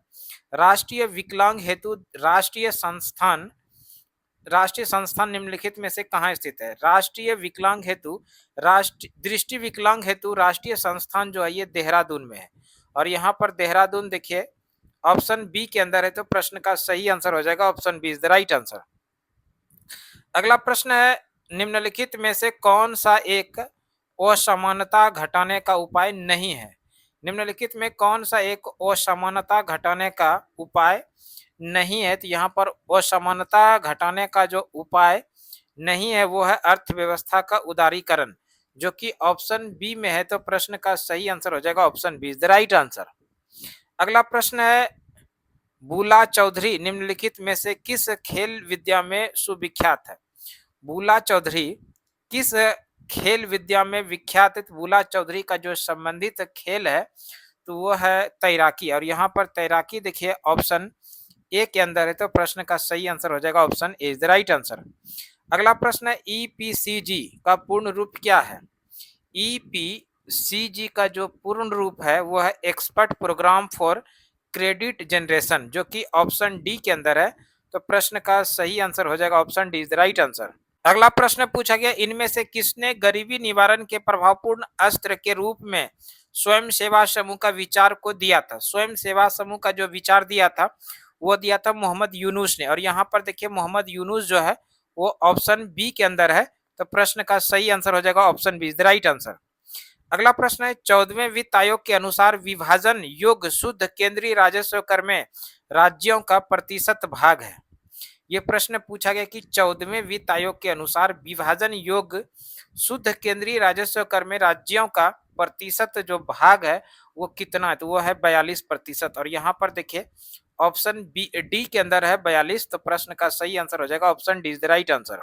राष्ट्रीय विकलांग हेतु राष्ट्रीय संस्थान निम्नलिखित में से कहाँ स्थित है? राष्ट्रीय विकलांग हेतु दृष्टि विकलांग हेतु राष्ट्रीय संस्थान जो है ये देहरादून में है, और यहाँ पर देहरादून देखिए ऑप्शन बी के अंदर है, तो प्रश्न का सही आंसर हो जाएगा option B is the right answer. अगला प्रश्न है निम्नलिखित में से कौन सा एक असमानता घटाने का उपाय नहीं है? निम्नलिखित में कौन सा एक असमानता घटाने का उपाय नहीं है? तो यहाँ पर असमानता घटाने का जो उपाय नहीं है वो है अर्थव्यवस्था का उदारीकरण, जो कि ऑप्शन बी में है। तो प्रश्न का सही आंसर हो जाएगा option B is the right answer. अगला प्रश्न है, बूला चौधरी निम्नलिखित में से किस खेल विद्या में सुविख्यात है? बूला चौधरी किस खेल विद्या में विख्यात है? तो बूला चौधरी का जो संबंधित खेल है तो वो है तैराकी, और यहाँ पर तैराकी देखिए ऑप्शन ए के अंदर है। तो प्रश्न का सही आंसर हो जाएगा option A is the right answer. अगला प्रश्न है, ईपीसीजी का पूर्ण रूप क्या है? ईपीसीजी का जो पूर्ण रूप है वो है expert programme for credit generation, जो कि ऑप्शन डी के अंदर है। तो प्रश्न का सही आंसर हो जाएगा option D is the right answer. अगला प्रश्न पूछा गया, इनमें से किसने गरीबी निवारण के प्रभावपूर्ण अस्त्र के रूप में स्वयं सेवा समूह का विचार को दिया था? स्वयं सेवा समूह का जो विचार दिया था वो दिया था मोहम्मद यूनुस ने, और यहाँ पर देखिए मोहम्मद यूनुस जो है वो ऑप्शन बी के अंदर है। तो प्रश्न का सही आंसर हो जाएगा option B is the right answer. अगला प्रश्न है, 14वें वित्त आयोग के अनुसार विभाजन योग्य शुद्ध केंद्रीय राजस्व कर में राज्यों का प्रतिशत भाग है। ये प्रश्न पूछा गया कि 14वें वित्त आयोग के अनुसार विभाजन योग्य शुद्ध केंद्रीय राजस्व कर में राज्यों का प्रतिशत जो भाग है वो कितना है? तो वो है 42%, और यहाँ पर देखिए ऑप्शन बी डी के अंदर है 42। तो प्रश्न का सही आंसर हो जाएगा option D is the right answer.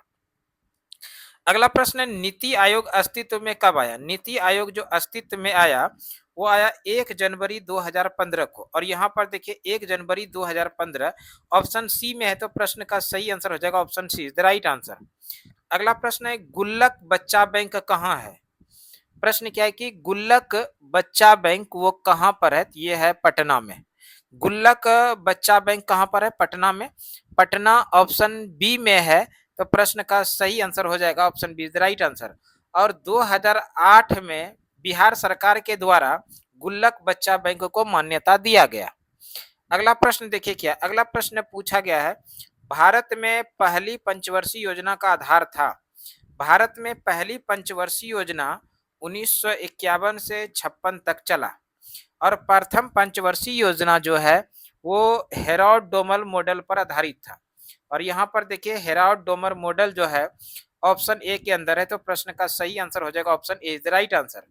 अगला प्रश्न है, नीति आयोग अस्तित्व में कब आया? नीति आयोग जो अस्तित्व में आया वो आया 1 जनवरी 2015 को, और यहाँ पर देखिए 1 जनवरी 2015 ऑप्शन सी में है। तो प्रश्न का सही आंसर हो जाएगा option C is the right answer. अगला प्रश्न है, गुल्लक बच्चा बैंक कहाँ है? प्रश्न क्या है कि गुल्लक बच्चा बैंक वो कहाँ पर है? ये है पटना में। गुल्लक बच्चा बैंक कहाँ पर है? पटना में। पटना ऑप्शन बी में है। तो प्रश्न का सही आंसर हो जाएगा option B is the right answer. और 2008 में बिहार सरकार के द्वारा गुल्लक बच्चा बैंक को मान्यता दिया गया। अगला प्रश्न देखिए क्या, अगला प्रश्न पूछा गया है, भारत में पहली पंचवर्षीय योजना का आधार था। भारत में पहली पंचवर्षीय योजना 1951 से 56 तक चला, और प्रथम पंचवर्षीय योजना जो है वो हेराल्ड डोमल मॉडल पर आधारित था। और यहाँ पर देखिए हेराल्ड डोमर मॉडल जो है ऑप्शन ए के अंदर है। तो प्रश्न का सही आंसर हो जाएगा option A is the right answer.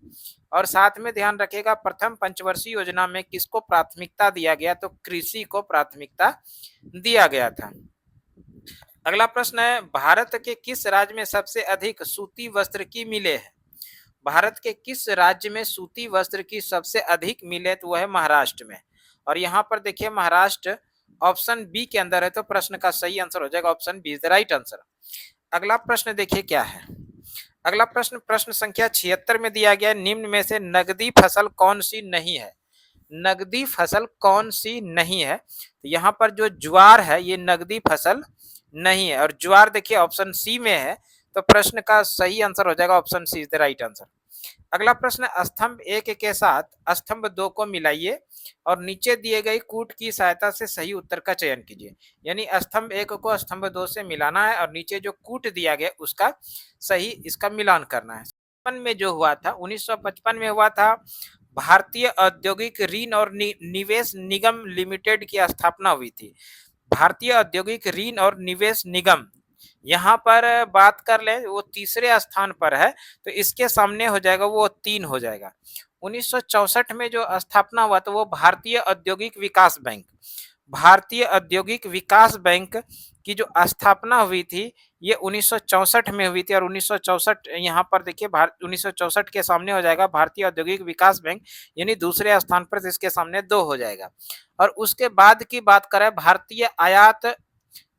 और साथ में ध्यान रखिएगा, प्रथम पंचवर्षीय योजना में किसको प्राथमिकता दिया गया? तो कृषि को प्राथमिकता दिया गया था। अगला प्रश्न है, भारत के किस राज्य में सबसे अधिक सूती वस्त्र की मिलें है? भारत के किस राज्य में सूती वस्त्र की सबसे अधिक मिलें? तो वह है महाराष्ट्र में, और यहाँ पर देखिए महाराष्ट्र ऑप्शन बी के अंदर है। तो प्रश्न का सही आंसर हो जाएगा option B is the right answer. अगला प्रश्न देखिए क्या है, अगला प्रश्न प्रश्न संख्या 76 में दिया गया, निम्न में से नगदी फसल कौन सी नहीं है? नगदी फसल कौन सी नहीं है? तो यहाँ पर जो ज्वार है ये नगदी फसल नहीं है, और ज्वार देखिए ऑप्शन सी में है। तो प्रश्न का सही आंसर हो जाएगा option C is the right answer. अगला प्रश्न, स्तंभ एक के साथ स्तंभ दो को मिलाइए और नीचे दिए गई कूट की सहायता से सही उत्तर का चयन कीजिए। यानी स्तंभ एक को स्तंभ दो से मिलाना है और नीचे जो कूट दिया गया उसका सही इसका मिलान करना है। 1955 में जो हुआ था, 1955 में हुआ था, भारतीय औद्योगिक ऋण और निवेश निगम लिमिटेड की स्थापना हुई थी। भारतीय औद्योगिक ऋण और निवेश निगम, यहाँ पर बात कर ले वो तीसरे स्थान पर है, तो इसके सामने हो जाएगा वो 3 हो जाएगा। 1964 में जो स्थापना हुआ था वो भारतीय औद्योगिक विकास बैंक, भारतीय औद्योगिक विकास बैंक की जो स्थापना हुई थी ये 1964 में हुई थी, और 1964 यहाँ पर देखिए 1964 के सामने हो जाएगा भारतीय औद्योगिक विकास बैंक, यानी दूसरे स्थान पर इसके सामने 2 हो जाएगा। और उसके बाद की बात करें, भारतीय आयात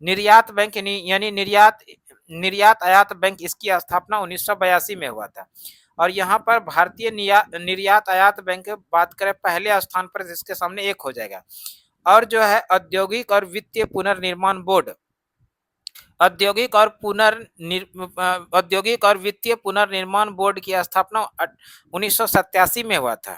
निर्यात बैंक यानी निर्यात निर्यात आयात बैंक, इसकी स्थापना 1982 में हुआ था। और यहाँ पर भारतीय निर्यात आयात बैंक बात करें पहले स्थान पर, जिसके सामने 1 हो जाएगा। और जो है औद्योगिक और वित्तीय पुनर्निर्माण बोर्ड, औद्योगिक और वित्तीय पुनर्निर्माण बोर्ड की स्थापना 1987 में हुआ था,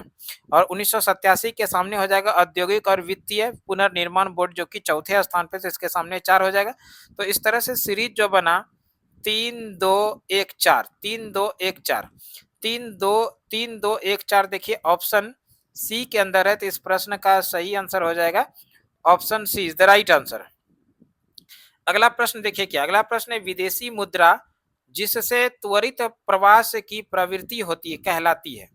और 1987 के सामने हो जाएगा औद्योगिक और वित्तीय पुनर्निर्माण बोर्ड, जो कि चौथे स्थान पे, इसके सामने 4 हो जाएगा। तो इस तरह से सीरीज जो बना 3214 3214 3214 देखिए ऑप्शन सी के अंदर है, तो इस प्रश्न का सही आंसर हो जाएगा option C is the right answer. अगला प्रश्न देखिए क्या, अगला प्रश्न है विदेशी मुद्रा जिससे त्वरित प्रवास की प्रवृत्ति होती है कहलाती है।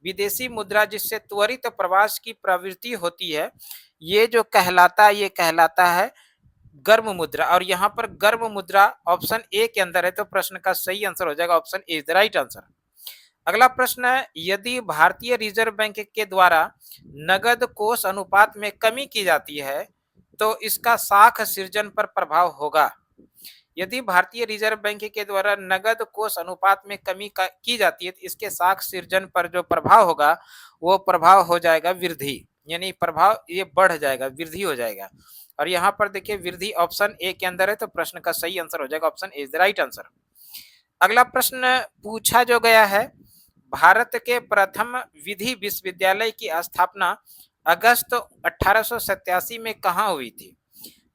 विदेशी मुद्रा जिससे त्वरित प्रवास की प्रवृत्ति होती है, ये जो कहलाता है ये कहलाता है गर्म मुद्रा। और यहाँ पर गर्म मुद्रा ऑप्शन ए के अंदर है, तो प्रश्न का सही आंसर हो जाएगा option A is the right answer. अगला प्रश्न है यदि भारतीय रिजर्व बैंक के द्वारा नगद कोष अनुपात में कमी की जाती है तो इसका साख सृजन पर प्रभाव होगा। यदि भारतीय रिजर्व बैंक के द्वारा नगद कोष अनुपात में कमी की जाती है तो इसके साख सृजन पर जो प्रभाव होगा वो प्रभाव हो जाएगा वृद्धि, यानी प्रभाव ये बढ़ जाएगा, वृद्धि हो जाएगा। और यहाँ पर देखिए वृद्धि ऑप्शन ए के अंदर है, तो प्रश्न का सही आंसर हो जाएगा option A is the right answer. अगला प्रश्न पूछा जो गया है भारत के प्रथम विधि विश्वविद्यालय की स्थापना अगस्त 1887 में कहाँ हुई थी।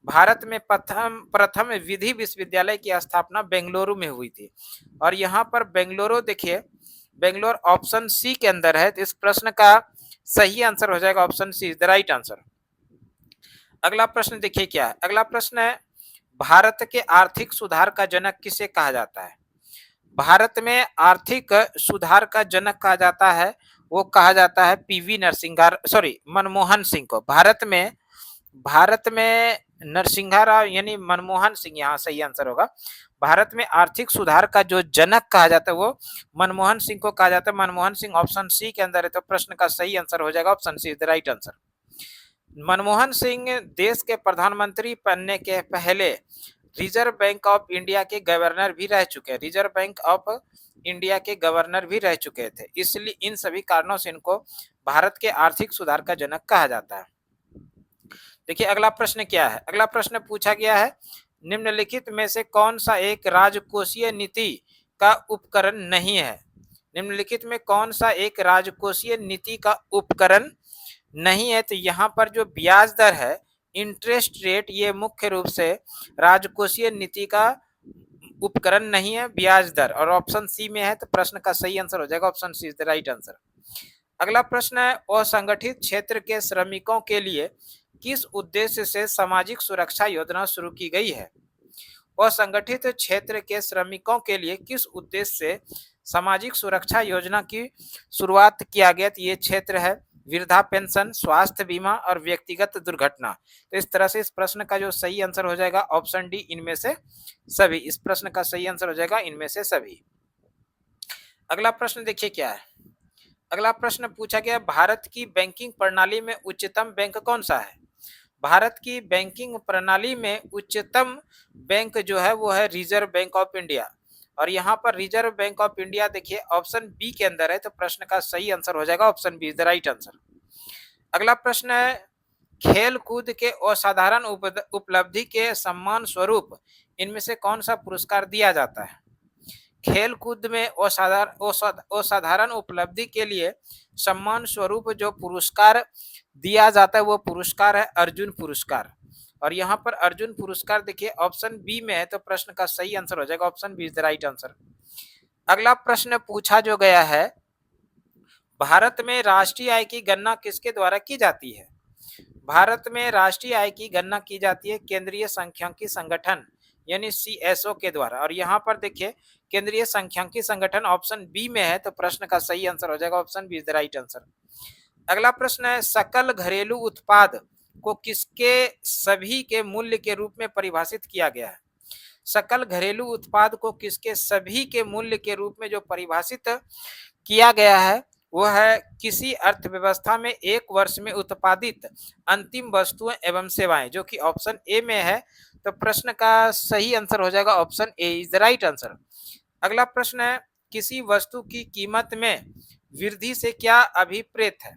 भारत में प्रथम विधि विश्वविद्यालय की स्थापना बेंगलुरु में हुई थी। और यहाँ पर बेंगलुरु देखिए बेंगलोर ऑप्शन सी के अंदर है, तो इस प्रश्न का सही आंसर हो जाएगा option C is the right answer. अगला प्रश्न देखिए क्या है, अगला प्रश्न है भारत के आर्थिक सुधार का जनक किसे कहा जाता है। भारत में आर्थिक सुधार का जनक कहा जाता है, वो कहा जाता है पीवी नरसिंह सॉरी मनमोहन सिंह को। भारत में नरसिंहा राव यानी मनमोहन सिंह यहाँ सही आंसर होगा। भारत में आर्थिक सुधार का जो जनक कहा जाता है वो मनमोहन सिंह को कहा जाता है। मनमोहन सिंह ऑप्शन सी के अंदर है, तो प्रश्न का सही आंसर हो जाएगा option C is the right answer. Manmohan Singh देश के प्रधानमंत्री बनने के पहले रिजर्व बैंक ऑफ इंडिया के गवर्नर भी रह चुके हैं, रिजर्व बैंक ऑफ इंडिया के गवर्नर भी रह चुके थे, इसलिए इन सभी कारणों से इनको भारत के आर्थिक सुधार का जनक कहा जाता है। देखिए अगला प्रश्न क्या है, अगला प्रश्न पूछा गया है निम्नलिखित में से कौन सा एक राजकोषीय नीति का उपकरण नहीं है। निम्नलिखित में कौन सा एक राजकोषीय नीति का उपकरण नहीं है, तो यहाँ पर जो ब्याज दर है इंटरेस्ट रेट ये मुख्य रूप से राजकोषीय नीति का उपकरण नहीं है, ब्याज दर, और ऑप्शन सी में है, तो प्रश्न का सही आंसर हो जाएगा option C is the right answer. अगला प्रश्न है असंगठित क्षेत्र के श्रमिकों के लिए किस उद्देश्य से सामाजिक सुरक्षा योजना शुरू की गई है। असंगठित क्षेत्र के श्रमिकों के लिए किस उद्देश्य से सामाजिक सुरक्षा योजना की शुरुआत किया गया, तो ये क्षेत्र है वृद्धा पेंशन, स्वास्थ्य बीमा और व्यक्तिगत दुर्घटना। तो इस तरह से इस प्रश्न का जो सही आंसर हो जाएगा ऑप्शन डी इनमें से सभी, इस प्रश्न का सही आंसर हो जाएगा इनमें से सभी। अगला प्रश्न देखिए क्या है, अगला प्रश्न पूछा गया भारत की बैंकिंग प्रणाली में उच्चतम बैंक कौन सा है। भारत की बैंकिंग प्रणाली में उच्चतम बैंक जो है वो है रिजर्व बैंक ऑफ इंडिया। और यहाँ पर रिजर्व बैंक ऑफ इंडिया देखिए ऑप्शन बी के अंदर है, तो प्रश्न का सही आंसर हो जाएगा option B is the right answer. अगला प्रश्न है खेल कूद के असाधारण उपलब्धि के सम्मान स्वरूप इनमें से कौन सा पुरस्कार दिया जाता है। खेल कूद में असाधारण उपलब्धि के लिए सम्मान स्वरूप जो पुरस्कार दिया जाता है वो पुरस्कार है अर्जुन पुरस्कार। और यहाँ पर अर्जुन पुरस्कार देखिए ऑप्शन बी में है, तो प्रश्न का सही आंसर हो जाएगा option B is the right answer. अगला प्रश्न पूछा जो गया है भारत में राष्ट्रीय आय की गणना किसके द्वारा की जाती है। भारत में राष्ट्रीय आय की गणना की जाती है केंद्रीय सांख्यिकी संगठन यानी CSO के द्वारा। और यहाँ पर देखिए केंद्रीय सांख्यिकी संगठन ऑप्शन बी में है, तो प्रश्न का सही आंसर हो जाएगा option B is the right answer. अगला प्रश्न है सकल घरेलू उत्पाद को किसके सभी के मूल्य के रूप में परिभाषित किया गया है। सकल घरेलू उत्पाद को किसके सभी के मूल्य के रूप में जो परिभाषित किया गया है वो है किसी अर्थव्यवस्था में एक वर्ष में उत्पादित अंतिम वस्तुएं एवं सेवाएं, जो कि ऑप्शन ए में है, तो प्रश्न का सही आंसर हो जाएगा option A is the right answer. अगला प्रश्न है किसी वस्तु की कीमत में वृद्धि से क्या अभिप्रेत है।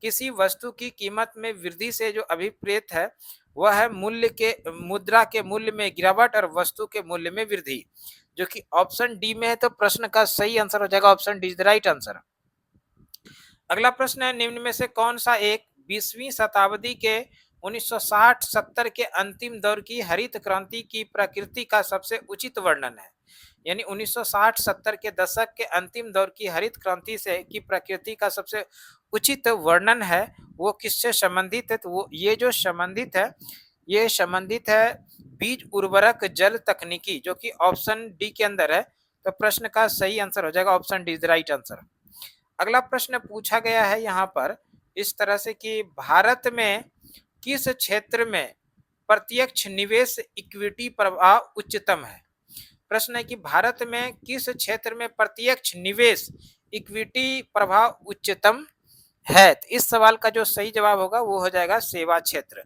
किसी वस्तु की कीमत में वृद्धि से जो अभिप्रेत है वह है मुद्रा के मूल्य में गिरावट और वस्तु के मूल्य में वृद्धि, जो कि ऑप्शन डी में है, तो प्रश्न का सही आंसर हो जाएगा option D is the right answer. अगला प्रश्न है निम्न में से कौन सा एक 20वीं शताब्दी के 1960-70 के अंतिम दौर की हरित क्रांति की प्रकृति का सबसे उचित वर्णन है। यानी 1960-70 के दशक के अंतिम दौर की हरित क्रांति से की प्रकृति का सबसे उचित वर्णन है, वो किससे संबंधित है? तो वो ये जो संबंधित है, ये संबंधित है बीज उर्वरक जल तकनीकी, जो कि ऑप्शन डी के अंदर है। तो प्रश्न का सही आंसर हो जाएगा option D is the right answer. अगला प्रश्न पूछा गया है यहाँ पर इस तरह से कि भारत में किस क्षेत्र में प्रत्यक्ष निवेश इक्विटी प्रभाव उच्चतम है? प्रश्न है कि भारत में किस क्षेत्र में प्रत्यक्ष निवेश इक्विटी प्रभाव उच्चतम है? तो इस सवाल का जो सही जवाब होगा वो हो जाएगा सेवा क्षेत्र,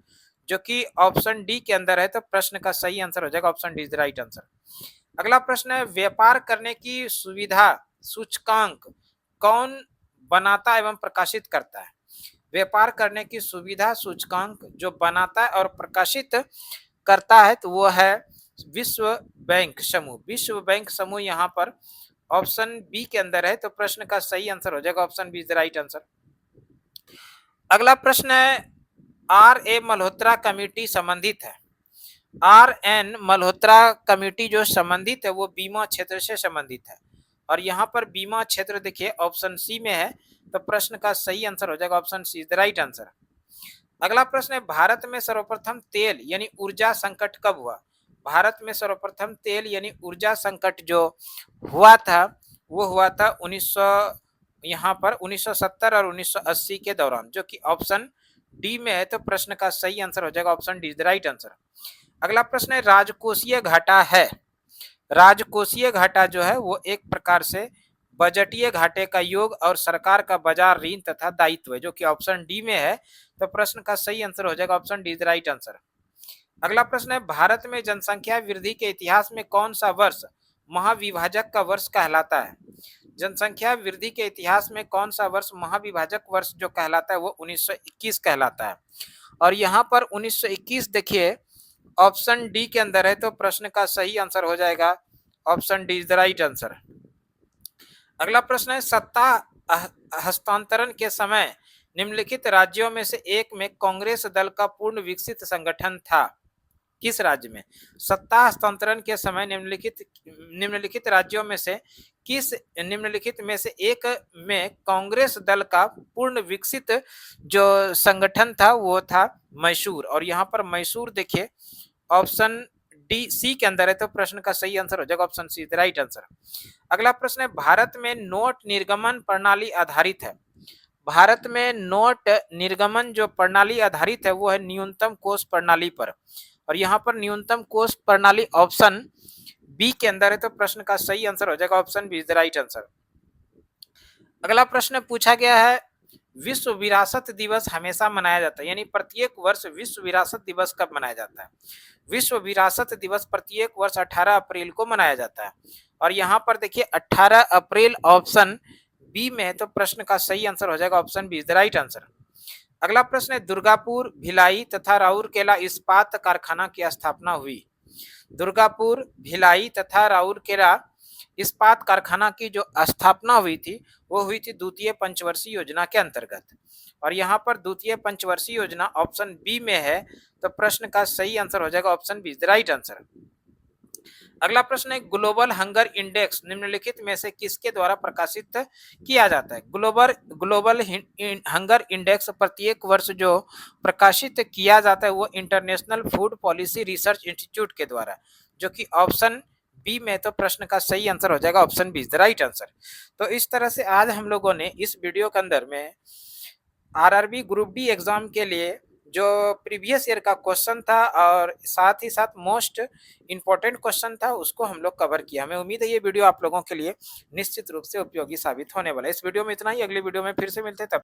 जो कि ऑप्शन डी के अंदर है। तो प्रश्न का सही आंसर हो जाएगा option D is the right answer. अगला प्रश्न है व्यापार करने की सुविधा सूचकांक कौन बनाता एवं प्रकाशित करता है? व्यापार करने की सुविधा सूचकांक जो बनाता है और प्रकाशित करता है तो वो है विश्व बैंक समूह। विश्व बैंक समूह यहाँ पर ऑप्शन बी के अंदर है। तो प्रश्न का सही आंसर हो जाएगा option B is the right answer. अगला प्रश्न है आर ए मल्होत्रा कमेटी संबंधित है। आर एन मल्होत्रा कमेटी जो संबंधित है वो बीमा क्षेत्र से संबंधित है, और यहाँ पर बीमा क्षेत्र देखिए ऑप्शन सी में है। तो प्रश्न का सही आंसर हो जाएगा option C is the right answer. अगला प्रश्न है भारत में सर्वप्रथम तेल यानी ऊर्जा संकट कब हुआ? भारत में सर्वप्रथम तेल यानी ऊर्जा संकट जो हुआ था वो हुआ था 1970 और 1980 के दौरान, जो कि ऑप्शन डी में है। तो प्रश्न का सही आंसर हो जाएगा option D is the right answer. अगला प्रश्न है राजकोषीय घाटा है। राजकोषीय घाटा जो है वो एक प्रकार से बजटीय घाटे का योग और सरकार का बाजार ऋण तथा दायित्व है, जो कि ऑप्शन डी में है। तो प्रश्न का सही आंसर हो जाएगा option D is the right answer. अगला प्रश्न है भारत में जनसंख्या वृद्धि के इतिहास में कौन सा वर्ष महाविभाजक का वर्ष कहलाता है? जनसंख्या वृद्धि के इतिहास में कौन सा वर्ष महाविभाजक वर्ष जो कहलाता है वो 1921 कहलाता है, और यहाँ पर 1921 देखिए ऑप्शन डी के अंदर है। तो प्रश्न का सही आंसर हो जाएगा option D is the right answer. अगला प्रश्न है सत्ता हस्तांतरण के समय निम्नलिखित राज्यों में से एक में कांग्रेस दल का पूर्ण विकसित संगठन था? किस राज्य में? सत्ता हस्तांतरण के समय निम्नलिखित राज्यों में से किस निम्नलिखित में से एक में कांग्रेस दल का पूर्ण विकसित जो संगठन था वो था मैसूर, और यहाँ पर मैसूर देखिए ऑप्शन डी सी के अंदर है। तो प्रश्न का सही आंसर हो जाएगा option see the right answer. अगला प्रश्न है भारत में नोट निर्गमन प्रणाली आधारित है। भारत में नोट निर्गमन जो प्रणाली आधारित है वो है न्यूनतम कोष प्रणाली पर, और यहाँ पर न्यूनतम कोष प्रणाली ऑप्शन बी के अंदर है। तो प्रश्न का सही आंसर हो जाएगा option B is the right answer. अगला प्रश्न पूछा गया है विश्व विरासत दिवस हमेशा मनाया जाता है, यानी प्रत्येक वर्ष विश्व विरासत दिवस कब मनाया जाता है? विश्व विरासत दिवस प्रत्येक वर्ष 18 अप्रैल को मनाया जाता है, और यहाँ पर देखिए 18 अप्रैल ऑप्शन बी में है। तो प्रश्न का सही आंसर हो जाएगा option B is the right answer. अगला प्रश्न है दुर्गापुर भिलाई तथा राउरकेला इस्पात कारखाना की स्थापना हुई। दुर्गापुर भिलाई तथा राउरकेला इस्पात कारखाना की जो स्थापना हुई थी वो हुई थी द्वितीय पंचवर्षीय योजना के अंतर्गत, और यहाँ पर द्वितीय पंचवर्षीय योजना ऑप्शन बी में है। तो प्रश्न का सही आंसर हो जाएगा option B is the right answer. अगला प्रश्न है ग्लोबल हंगर इंडेक्स निम्नलिखित में से किसके द्वारा प्रकाशित किया जाता है? ग्लोबल हंगर इंडेक्स प्रत्येक वर्ष जो प्रकाशित किया जाता है वो international food policy research institute के द्वारा, जो कि ऑप्शन बी में। तो प्रश्न का सही आंसर हो जाएगा option B is the right answer. तो इस तरह से आज हम लोगों ने इस वीडियो के अंदर में आरआरबी ग्रुप डी एग्जाम के लिए जो प्रीवियस ईयर का क्वेश्चन था और साथ ही साथ मोस्ट इम्पोर्टेंट क्वेश्चन था उसको हम लोग कवर किया। हमें उम्मीद है ये वीडियो आप लोगों के लिए निश्चित रूप से उपयोगी साबित होने वाला है। इस वीडियो में इतना ही, अगले वीडियो में फिर से मिलते हैं तब